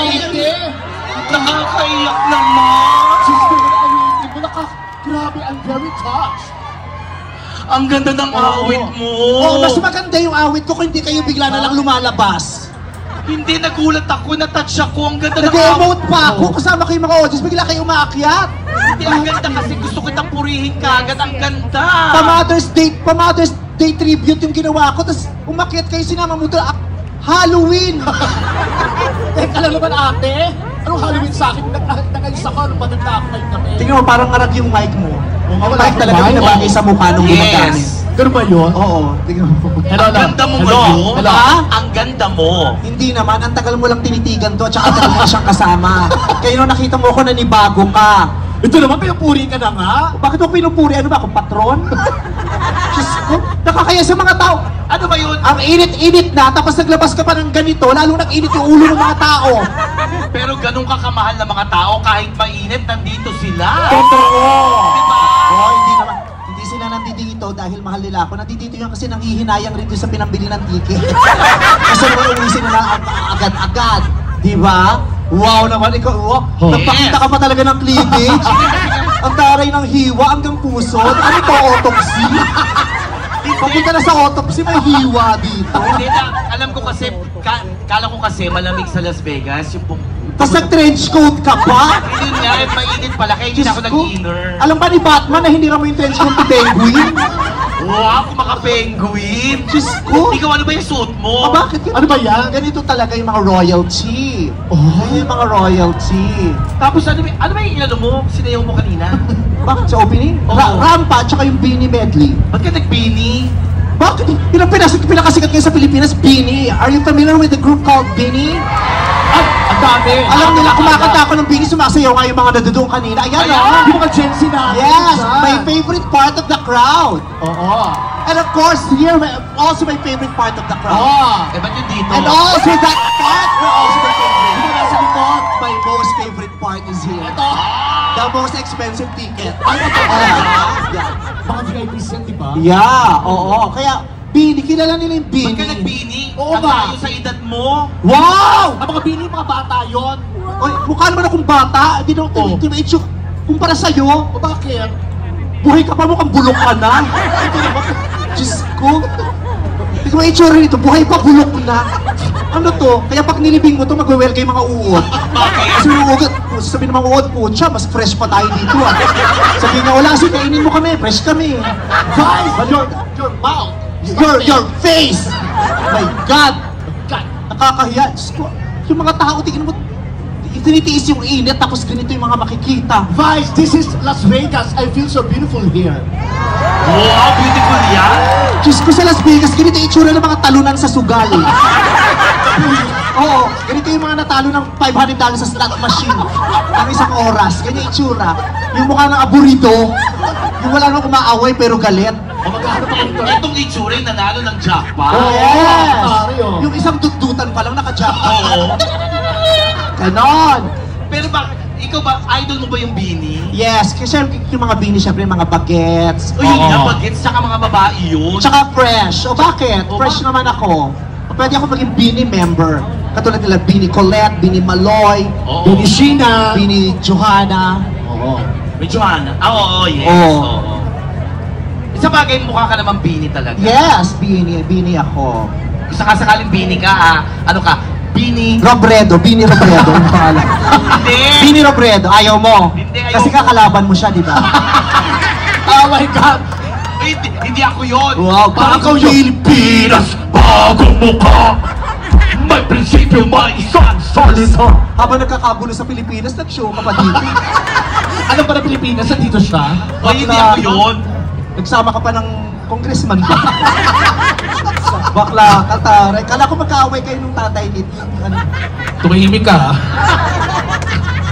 Ate! Nakakaiyak naman! Sister, awitin mo, grabe, I'm very touched. Ang ganda ng awit mo! Oo, mas maganda yung awit ko kung hindi kayo bigla na lang lumalabas. Hindi, nagulat ako, na-touch ako. Ang ganda ng awit Nag-emote pa ako, kasama kayo mga audience, bigla kayo umaakyat. Hindi, ang ganda kasi gusto kitang purihin ka agad. Ang ganda! Pa-Mother's Day tribute yung ginawa ko, tapos umakyat kayo, sinama mo doon, Halloween! Teka lang naman, ate. Anong Halloween sa akin? Nag-ayos ako, anong matanda ako ngayon kami. Tingnan mo, parang ngarag yung mic mo. Yung wala mic akong talaga mic. yung nabagay sa mukha nung gumagamit. Yes! Ganun ba yun? Oo, tingnan mo. Ang ganda mo ngayon. Hello? Ang ganda mo. Hindi naman, ang tagal mo lang tinitigan to, at saka tagal mo siyang kasama. Kaya nung nakita mo ko, nanibago ka. Ito naman, pinupuri ka na nga. Bakit mo pinupuri? Ano ba, akong patron? Diyos ko, nakakaya sa mga tao. Ano ba yun? Ang init-init na, tapos naglabas ka pa ng ganito, lalong nag-init yung ulo ng mga tao. Pero ganun ka kamahal na mga tao, kahit mainit, nandito sila. Totoo! Diba? Oh, hindi naman. Hindi sila nandito dahil mahal nila ako. Nandito yan kasi nanghihinayang rin doon sa pinambili ng ticket. Kasi naman uwisin nila agad-agad. Diba? Wow naman, ikaw, wow. Oh, Nagpakita yes. ka pa talaga ng cleavage. Ang taray ng hiwa hanggang puso. Ano to, autopsy? Papunta na sa autopsy, may hiwa dito. Hindi na, alam ko kasi, kala ko kasi malamig sa Las Vegas, yung Tapos nag-trench coat ka pa? yun nga, mainit pala, kaya hindi Diyos ako ko. nag-inner. Alam ba ni Batman na hindi mo yung trench coat ni Penguin? Wow, kumaka-penguin. Diyos ko. Ikaw, ano ba yung suit mo? Bakit yun? Ano ba yan? Ganito talaga yung mga royalty. Oh. Yung mga royalty. Tapos ano ba yung inano mo? Sinayaw mo kanina? Bakit sa opening? Oo. Rampa, tsaka yung Beanie medley. Ba't ka nagbini? Bakit? Yun ang pinakasikat ngayon sa Pilipinas, Beanie. Are you familiar with the group called Beanie? Ay, ang dami. Alam nila, kumakanta ako ng Beanie, sumasayaw nga yung mga nadudoong kanina. Ayan, Ayan. oh. Yung mga Gen Z na. Yes, my favorite part of the crowd. Oo. And of course, here, also my favorite part of the crowd. Oo. Eh, ba't yun dito? And also that part, we're also my favorite. Yung nasa likod, my most favorite part is here. Ito. The most expensive ticket. Ay, ito. Yeah. Mga VIPs yan, di ba? Yeah, oo. Kaya, Beanie, kilala nila yung Ba't ka Beanie. nagbini? Oo Ang ba? layo sa edad mo? Wow! Ang mga bini, mga bata yon. Oy, mukha naman akong bata. Di naman Oh. itsuk. Kumpara sa'yo, O bakit? buhay ka pa mukhang bulok ka na. Ito naman, Diyos ko. Ikaw ang itsura nito, buhay pa bulok na. Ano to? Kaya pag nilibing mo to, mag-well kay mga uod. Bakit? Kasi yung uod, sabi ng mga uod, putya, mas fresh pa tayo dito ah. Sabi nga, wala kasi kainin mo kami, fresh kami. Guys, your mouth. Your face! My God! God. Nakakahiya. Diyos ko, yung mga tao, tingin mo, tinitiis yung init, tapos ganito yung mga makikita. Vice, this is Las Vegas. I feel so beautiful here. Wow, beautiful yan. Diyos ko sa Las Vegas, ganito yung itsura ng mga talunan sa sugal. Oo, ganito yung mga natalo ng $500 sa slot machine ang isang oras. Ganyan yung itsura. Yung mukha ng aburito, yung wala nang umaaway pero galit. O magkano pa ito? Itong itsura yung nanalo ng jackpot. Oh, yes! Mario. Yung isang dudutan pa lang naka-jackpot. Oo. Ganon! Pero ikaw ba, idol mo ba yung bini? Yes, kasi yung mga bini, syempre yung mga bagets. O yun Oo. nga, bagets, tsaka mga babae yun. Tsaka fresh. O bakit? O, Fresh naman ako. O pwede ako maging Bini member. Katulad nila Bini Colette, Bini Maloy, Oo. Bini Sheena. Bini Johanna. Oo. May Joanna. Oo, yes. Oo. Oo. Sa bagay, mukha ka naman bini talaga. Yes, Bini ako. Kung sakasakaling bini ka, ano ka? Bini. Robredo, Bini Robredo, yung pangalan. Hindi. Bini Robredo, ayaw mo. Hindi, ayaw Kasi mo. kakalaban mo siya, di ba? Oh my God. Hindi ako yun. Wow, parang ikaw yung Pilipinas, bagong mukha. May prinsipyo, may isang salita. habang nagkakagulo sa Pilipinas, nag-show ka pa dito. Alam ba na Pilipinas? Dito siya? O, hindi ako yun. Nagsama ka pa ng congressman ba? Bakla, kataray. Kala ko magkaaway kayo nung tatay nito. Ano, Tumahimik ka.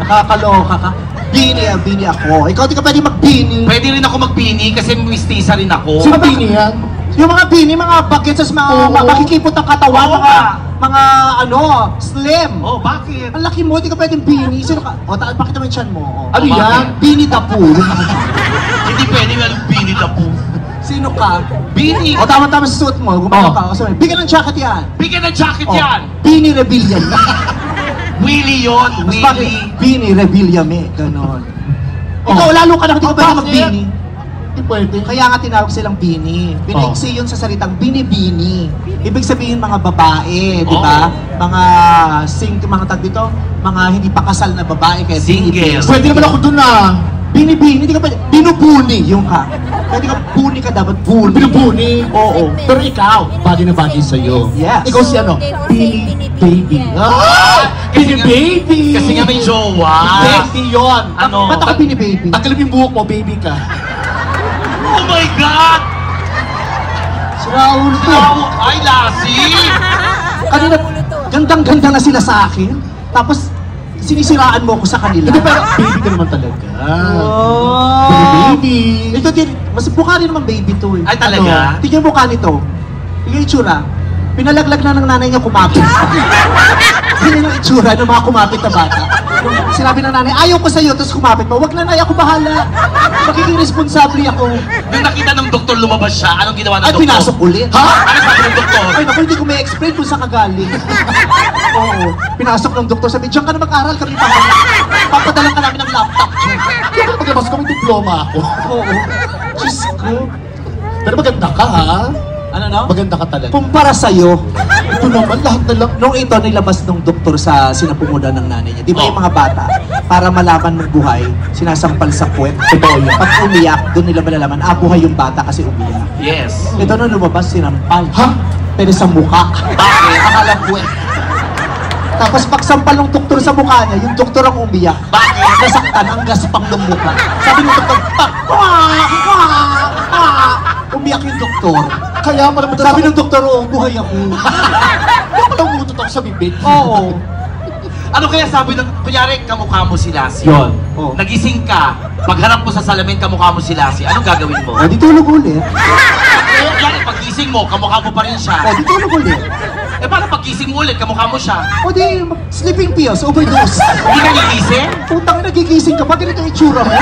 nakakaloka ka. Bini ako. Ikaw di ka pwede mag-bini. Pwede rin ako magbini kasi mistisa rin ako. Sino bini yan? Yung mga bini, mga bagets, mga Oo. makikipot ang katawan, Oo mga, nga. mga ano, slim. Oh, bakit? Ang laki mo, di ka pwedeng bini. Sino ka? O, pakita mo yung chan mo. O. Ano Bakit? yan? Bini the pool. Hindi pwede yung bini na po. Sino ka? Bini. O, tama-tama sa suit mo. Gumano Oh. ka. O, sorry. Bigyan ng jacket yan. Bigyan ng jacket O, yan. Bini Rebellion. Willie yun, Mas bakit? Willie. Bini, Revillame, ganon. Ikaw, lalo ka na, hindi ko pwede mag-bini. Hindi pwede. Kaya nga tinawag silang bini. Pinaiksi yun sa salitang bini-bini. Ibig sabihin mga babae, di ba? Mga mga tag dito, mga hindi pa kasal na babae. Kaya Single. bini-bini. Pwede naman ako dun na. Bini-bini, hindi ka pwede. Binubuni yung ka. Kaya di ka buni ka dapat, buni. Binubuni. Oo. Pero ikaw, bagay na bagay sa'yo. Yes. Ikaw si ano? Bini Baby. Ah! Bini Baby! Kasi nga may jowa. Hindi yun. Ano? Ba't ako bini-baby? Tanggalin yung buhok mo, baby ka. Oh my God! Siraulo to. Ay, Lassie! Kanina, gandang-ganda na sila sa akin. Tapos, sinisiraan mo ako sa kanila. Hindi, pero baby ka naman talaga. Oh. Baby. Ito din, mas mukha rin naman baby to eh. Ay, talaga? Ano? Tingnan mo mukha nito. Tingnan yung itsura. Pinalaglag na ng nanay niya kumapit. Ganyan ang itsura ng mga kumapit na bata. Nung sinabi ng nanay, ayaw ko sa'yo, tapos kumapit mo, wag na nanay, ako bahala. Magiging responsable ako. Nung nakita ng doktor lumabas siya, anong ginawa ng Ay, doktor? pinasok ulit. Ha? Ano sabi ng doktor? Ay, naku, hindi ko may explain kung saan ka galing. Oo. Pinasok ng doktor, sabi, diyan ka na mag-aral, kami pahala. Papadala ka namin ng laptop. Kaya paglabas ko, may diploma ako. Oo. Diyos ko. Pero maganda ka, ha? Ano no? Maganda ka talaga. Kumpara sa'yo, Ito naman, lahat na lang. nung ito nilabas ng doktor sa sinapungudan ng nanay niya, di ba Oh. yung mga bata, para malaman ng buhay, sinasampal sa puwet. Totoo yan. Pag umiyak, doon nila malalaman, buhay yung bata kasi umiyak. Yes. Ito nung lumabas, sinampal. Ha? Pero sa mukha. Bakit? Akala puwet. Tapos pagsampal ng doktor sa mukha niya, yung doktor ang umiyak. Bakit? Nasaktan ang gaspang ng mukha. Sabi ng doktor, umiyak yung doktor. Kaya pala Sabi ng doktor, buhay ako. Kaya pala umutot ako sa bibig. Oo. Ano kaya sabi ng, kunyari, kamukha mo si Lassie. Yun. Oh. Nagising ka, pagharap mo sa salamin, kamukha mo si Lassie. Anong gagawin mo? O, di tulog ulit. Kunyari, pagising mo, kamukha mo pa rin siya. O, di tulog ulit. Eh, paano pagising mo ulit, kamukha mo siya? O, di sleeping pills, overdose. Hindi ka gigising? Putang nagigising ka pa, ganito yung itsura mo.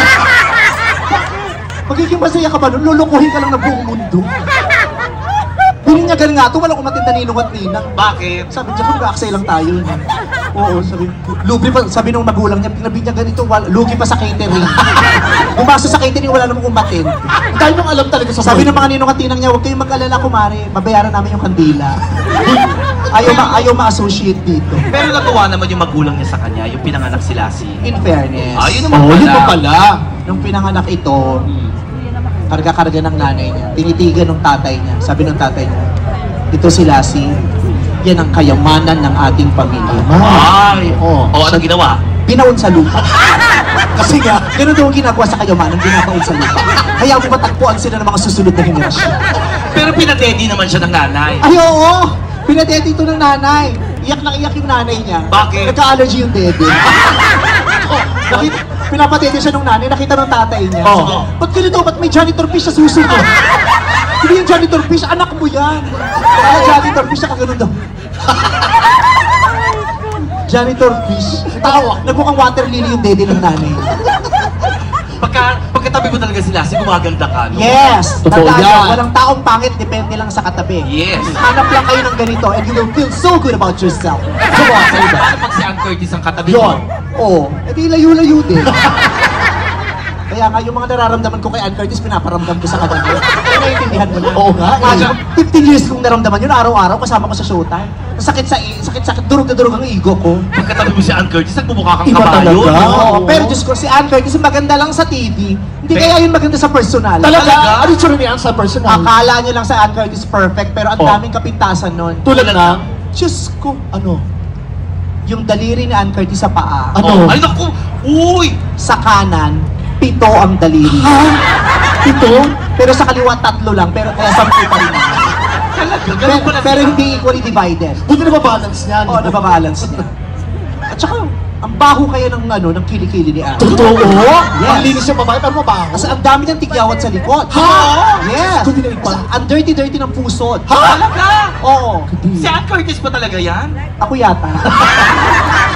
Magiging masaya ka ba nun? Lulukuhin ka lang ng buong mundo. Bininyagan nga ito, walang umatid na ninong at ninang. Bakit? Sabi niya, kung naaksay lang tayo. Oo, sabi, lugi pa, sabi nung magulang niya, pinabinyagan ito, lugi pa sa catering. Bumasok sa catering, wala namang umatid. Dahil nung alam talaga sa Sabi ng mga ninong at ninang niya, huwag kayong mag-alala, kumare, babayaran namin yung kandila. Ayaw ma-associate dito. Pero natuwa naman yung magulang niya sa kanya, yung pinanganak si Lassie. In fairness. Yun naman Oh, pala. yun pa pala. Nung pinanganak ito, karga-karga ng nanay niya, tinitigan ng tatay niya. Sabi ng tatay niya, ito si Lassie, yan ang kayamanan ng ating pamilya. Ay! Oh. O, anong ginawa? Binaon sa lupa. Kasi nga, ganun daw ang ginagawa sa kayamanan, binabaon sa lupa. Kaya matagpuan sila ng mga susunod na henerasyon. Pero pinadedi naman siya ng nanay. Ay, oo! Pinadede ito ng nanay. Iyak na iyak yung nanay niya. Bakit? Nagka-allergy yung dede. Pinapatete siya ng nanay, nakita ng tatay niya. Oo. Ba't ganito? Ba't may janitor fish sa suso mo? Hindi yung janitor fish, anak mo yan. Kaya janitor fish, saka ganun daw. Janitor fish. Tawa. Nagmukhang water lily yung dede ng nanay. Pagkatabi mo talaga si Lassie, gumaganda ka, no? Yes! Totoo Tandaan yan. nyo, walang taong pangit, depende lang sa katabi. Yes. Hanap lang kayo ng ganito and you will feel so good about yourself. Diba? Sa'yo ba? Paano pag si Ann Curtis ang katabi mo? Yun. Oo. Eh di layo-layo din. Kaya nga, yung mga nararamdaman ko kay Ann Curtis, pinaparamdam ko sa kanya. Kaya naiintindihan mo na. Oo nga, eh. Imagine, 15 years kong naramdaman yun, araw-araw, kasama ko sa showtime. Sakit, durog na durog ang ego ko. Pagkatabi mo si Ann Curtis, nagmumukha kang Iba kabayo, talaga. no? Oo, pero Diyos ko, si Ann Curtis, maganda lang sa TV. Hindi kaya yun maganda sa personal. Talaga? Talaga? Ano yung tsura niya sa personal? Akala nyo lang sa Ann Curtis perfect, pero ang Oh. daming kapintasan nun. Tulad ng? Diyos ko, Ano? yung daliri ni Ann Curtis sa paa. Ano? Oh, ay, naku! Uy! Sa kanan, 7 ang daliri. Ha? Ito? Pero sa kaliwa, 3 lang. Pero kaya 10 pa rin. Talaga, Pero, ganun pala pero siya. hindi equally divided. Buti na balance niya. Oo, nababalance niya. At saka, ang baho kaya ng kilikili ni Ann. Totoo? Yes. Ang linis yung babae, pero mabaho. Kasi ang dami niyang tigyawat sa likod. Ha? Yes! Kundi na iba. Ang dirty-dirty ng pusod. Ha? Talaga? Oo. Si Ann Curtis pa talaga yan? Ako yata.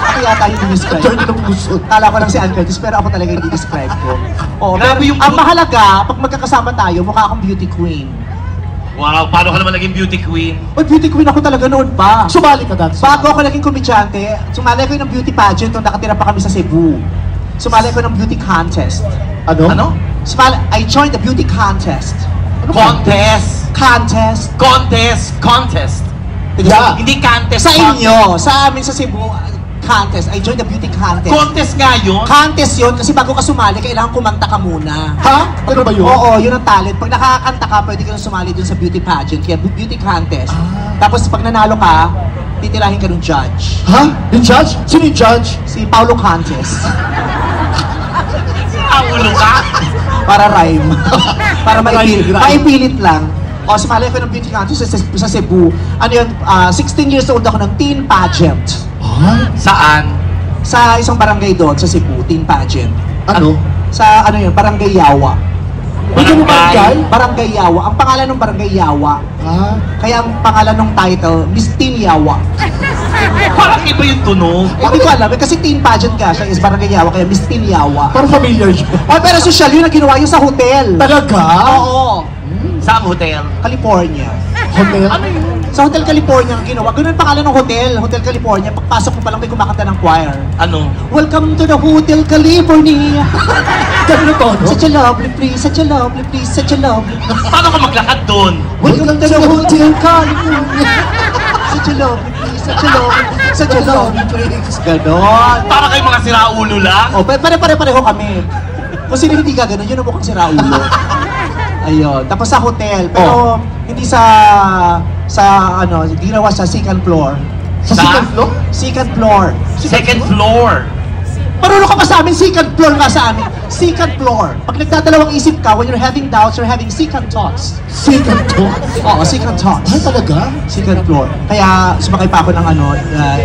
Ako yata yung describe. Dirty ng pusod. Kala ko lang si Ann Curtis, pero ako talaga yung describe ko. Oo, Grabe pero yung- ang mahalaga, pag magkakasama tayo, mukha akong beauty queen. Wow, paano ka naman naging beauty queen? O, beauty queen ako talaga noon pa. Sumali ka dati. Bago ako naging komedyante, sumali ako ng beauty pageant nung nakatira pa kami sa Cebu. Sumali ako ng beauty contest. Ano? Ano? I joined the beauty contest. Contest! Contest. Contest! Yeah. Hindi contest. Sa inyo, sa amin sa Cebu, contest. I joined the beauty contest. Contest nga yun. Contest yun kasi bago ka sumali, kailangan kumanta ka muna. Ha? Ano ba yun? Oo, yun ang talent. Pag nakakanta ka, pwede ka na sumali dun sa beauty pageant. Kaya beauty contest. Tapos pag nanalo ka, titirahin ka ng judge. Ha? Yung judge? Sino yung judge? Si Paulo Contes. Ulo ka. Para rhyme. Para Rhyme. maipilit lang. O, sumali ako ng beauty contest sa Cebu. Ano yun, 16 years old ako ng teen pageant. Ay, Saan? Sa isang barangay doon, sa Cebu, teen pageant. ano? Sa ano yun, Barangay Yawa. Hindi mo barangay? Barangay Yawa. Ang pangalan ng Barangay Yawa. Ah, Kaya ang pangalan ng title, Miss Teen Yawa. Parang iba yung tunog. Hindi ko alam, kasi teen pageant ka siya is Barangay Yawa, kaya Miss Teen Yawa. parang familiar yun. Oh, pero social yun na ginawa yun sa hotel. Talaga? Oo. Saan hotel? California. Hotel? Ano yun? Sa Hotel California ang ginawa. Ganun ang pangalan ng hotel, Hotel California. Pagpasok mo pa lang may kumakanta ng choir. Ano? Welcome to the Hotel California. Ganun to, no? Such a lovely place, such a lovely place, such a lovely place. Paano ka maglakad doon? Welcome to the Hotel California. Such a lovely place, such a lovely place, such a lovely place. Ganon. Para kayo mga siraulo lang? Oh, pare-pareho kami. Kung sino hindi ka ganun, yun ang mukhang si Raulo. Ayun. Tapos sa hotel, pero hindi hindi ginawa sa second floor. Sa second floor? Second floor. Second floor. Marunong ka pa sa amin, second floor nga sa amin. Second floor. Pag nagdadalawang isip ka, when you're having doubts, you're having second thoughts. Second floor? Oo, second thoughts. Ay, talaga? Second floor. Kaya sumakay pa ako ng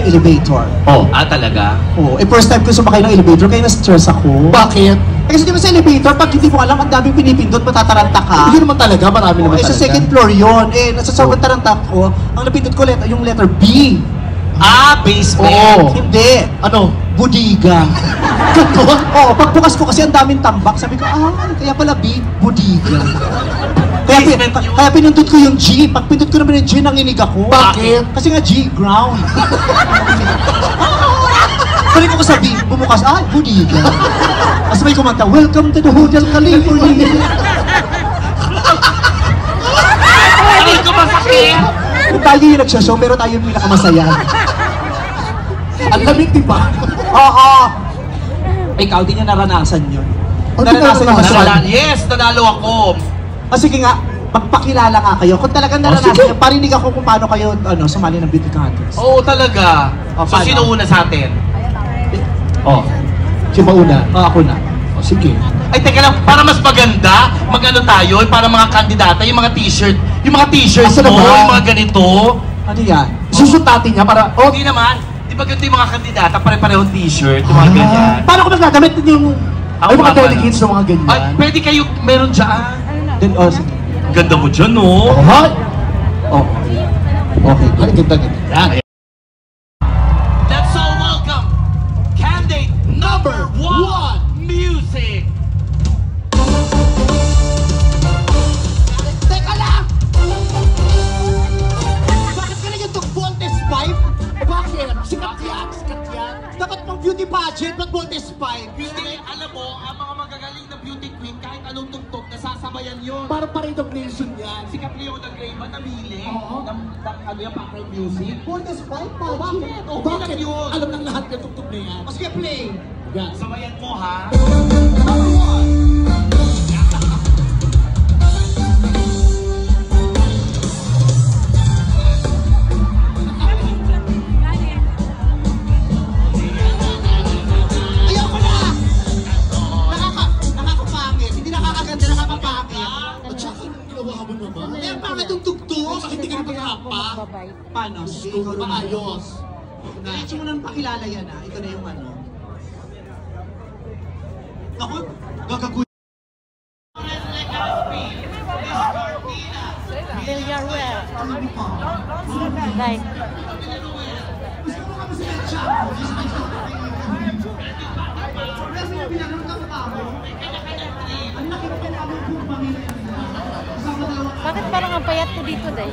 elevator. Oh. Ah, talaga? Oo, first time ko sumakay ng elevator, kaya na-stress ako. Bakit? Kasi di ba sa elevator, pag hindi mo alam, ang daming pinipindot, matataranta ka. Hindi naman talaga, marami naman Sa talaga. second floor yun. Nasa sobrang taranta ko, ang napindot ko yung letter B. Ah, basement. Oo. Hindi. Ano? Budiga. Ganun? Oo, pagbukas ko kasi ang daming tambak, sabi ko, kaya pala B, budiga. Basement yun. Kaya pinindot ko yung G. Pag pindot ko naman yung G, nanginig ako. Bakit? Kasi nga G, ground. Balik ko sa B, bumukas, budiga. Tapos may kumanta, welcome to the Hotel California. Aray ko masakit! Tayo yung nagsashow, pero tayo yung pinakamasaya. Ang lamig, di ba? Oo. Ikaw, di niya naranasan yun. Oh, di Naranasan yung naranasan. masaya. Yes, nanalo ako. Sige nga, magpakilala nga kayo. Kung talagang naranasan sige. niyo, parinig ako kung paano kayo sumali ng beauty contest. Oo, talaga. Oh, So, paano? sino una sa atin? Oh. Si Mauna. Ako na. Oh, sige. Ay, teka lang, para mas maganda, mag-ano tayo, para mga kandidata, yung mga t-shirt, Asa na mo, ba? yung mga ganito. Ano yan? Susuntatin niya para... Oh, Hindi naman, di ba ganito yung mga kandidata, pare-parehong t-shirt, yung mga ganyan. Paano ko magagamit yung... Ako ay, mga nga, delegates ng mga ganyan. Ay, pwede kayo, meron dyan. Sige. Ganda mo dyan, no? Ay! Oh. Okay. Ay, ganda-ganda. Yan. Let's all welcome candidate number 1, music! Teka lang! Bakit ka na yung Voltes 5? Bakit? Sikat yan, sikat yan. Dapat pang beauty pageant, ba't Voltes 5? Hindi, alam mo, ang mga magagaling na beauty queen, kahit anong tugtog, nasasabayan yun. Parang parade of nation yan. Si Catriona Grayman namili Oo. ng ano yung background music. Voltes 5? Bakit? Oh, Bakit? bakit yun? Alam ng lahat yung tugtog na yan. O sige, play. Yan. Sabayan mo, ha? Number 1. Ayoko na! Nakakapangit. Hindi nakakaganda, nakakapangit. At saka, ginawa mo naman. Eh, ang pangit yung tugtog. Bakit hindi ka napagapa? Paano? Sige, ikaw naman. Maayos. Diretso mo nang pakilala yan, ha? Ito na yung ano. Ako, gagaguin. Villarreal. Like, bakit parang ang payat ko dito, day.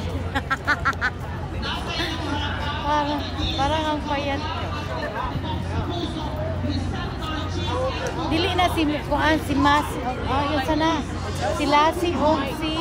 parang ang payat ko. Dili na si kuan si Mas. Yun sana. Si Lassie o si